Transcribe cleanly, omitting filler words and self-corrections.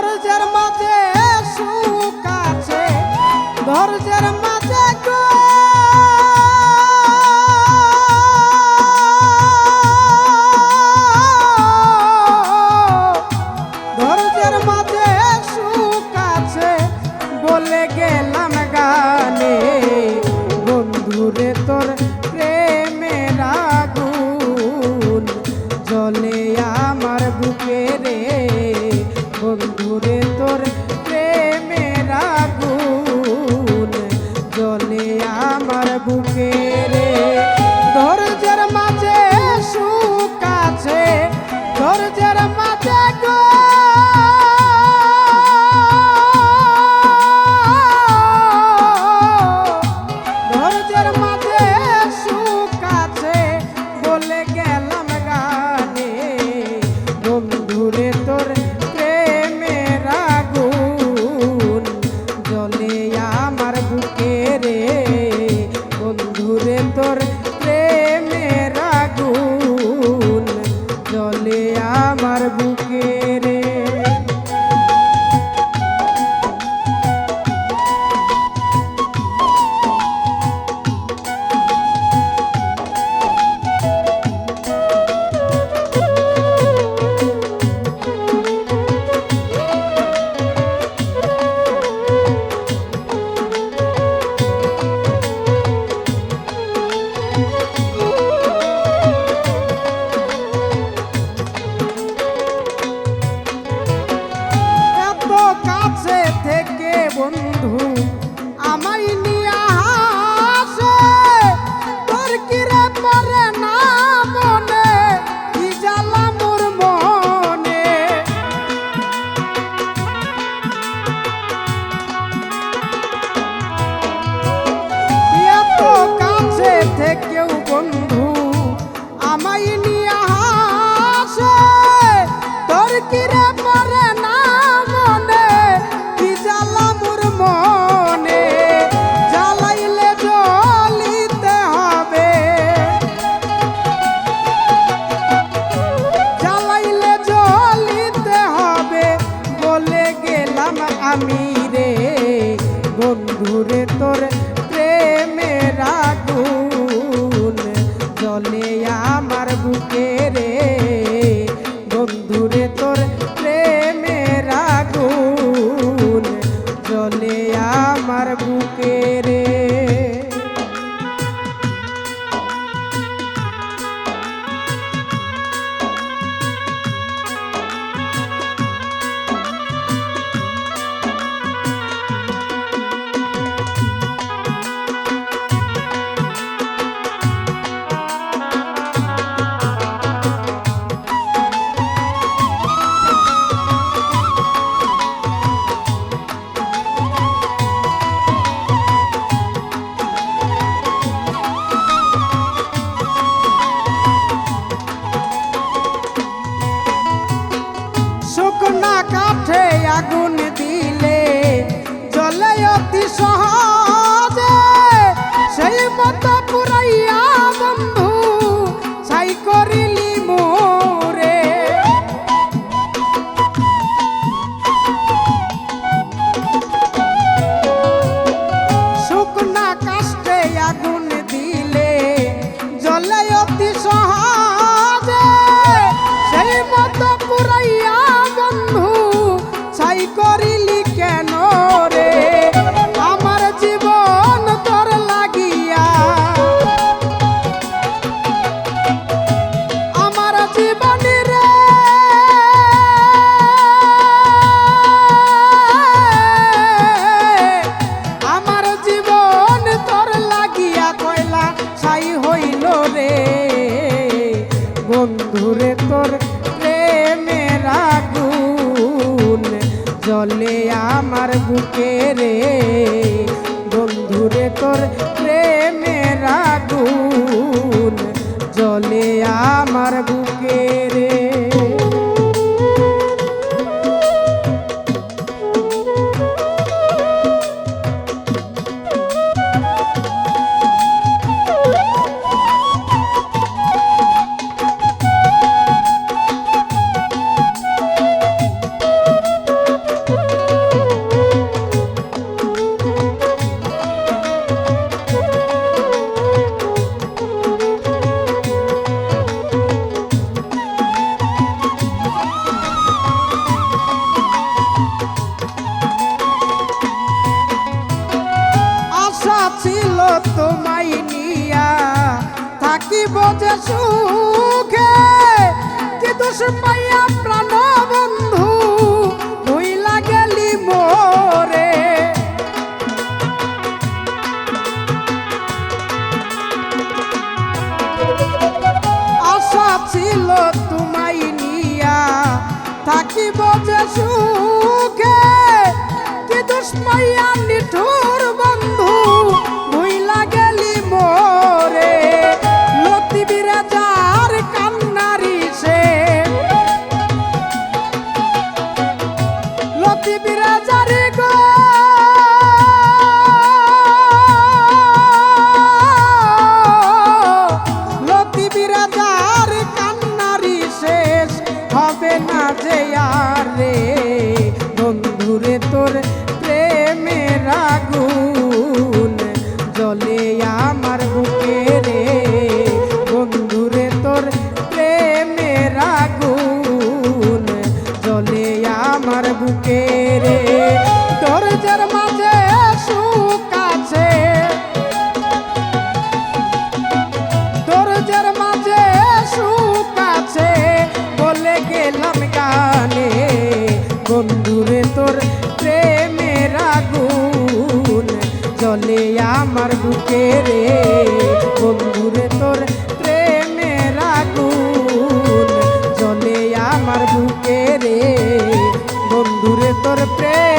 ধৈর্যের মাঝে সুখ আছে, ধৈর্যের মাঝে গো ধৈর্যের মাঝে সুখ আছে বলে গেলাম গানে। বন্ধুরে তোর প্রেমের আগুন জ্বলে আমার বুকে রে, বন্ধুরে তোর প্রেমের আগুন জ্বলে আমার বুকে রে। ধৈর্যের মাঝে সুখ আছে, ধৈর্যের মাঝে গো ধৈর্যের মাঝে সুখ আছে বলে গেলাম গানে। বন্ধুরে তোর প্রেমের আগুন জ্বলে আমার বুকে রে, বন্ধুরে তোর প্রেমের আগুন জ্বলে আমার বুকে রে। কাছে থেকে বন্ধু আমায় নিয়ে হাসে, তোর কিরে পরে না মনে কি জ্বালা মোর মনে। এত কাছে থেকেও বন্ধু আমায় নিয়ে হাসে, তোর কিরে পরে না মনে কি জ্বালা মোর মনে। জ্বালাইলে জ্বলিতে হবে, জ্বালাইলে জ্বলিতে হবে বলে গেলাম আমি রে। বন্ধুরে তোর প্রেমের আগুন জ্বলে আমার বুকে রে, বন্ধুরে তোর প্রেমের আগুন জ্বলে আমার বুকে রে। শুকনা কাঠে আগুন দিলে জ্বলে অতি সহজে, সেই মতো পুরাইয়া বন্ধু ছাই করিলি মোরে। শুকনা কাঠে আগুন দিলে জ্বলে অতি সহজে, সেই মতো পুরাইয়া বন্ধু ছাই করিলি কেন রে। আমার জীবন তোর লাগিয়া, আমার জীবন রে আমার জীবন তোর লাগিয়া কয়লা ছাই হইল রে। বন্ধুরে তোর প্রেমের আগুন জ্বলে আমার বুকে রে, বন্ধুরে তোর প্রেমের আগুন জ্বলে আমার বুকে রে। বজে সুখে কি দোষ পাইয়া প্রাণ বন্ধু ভুইলা গেলি মোরে। আশা ছিল তোমায় নিয়া থাকিব যে সুখে কি দোষ পাইয়া নিঠুর বন্ধু ভুইলা গেলি মোরে। লতি বিরাজার কান্নারি সে লতি বিরাজারি গো লতি বিরাজার কান্নারি শেষ হবে না যে আর রে। বন্ধুরে তোর প্রেমের আগুন জ্বলে আমার বুকে রে। বন্ধুরে তোর প্রেমের আগুন জ্বলে আমার বুকে রে। ধৈর্যের মাঝে সুখ আছে, ধৈর্যের মাঝে সুখ আছে বলে গেলাম গানে। বন্ধুরে তোর প্রেমের আগুন জ্বলে আমার বুকে রে। বন্ধুরে তোর প্রেমের আগুন জ্বলে আমার বুকে রে। বন্ধুরে তোর প্রেম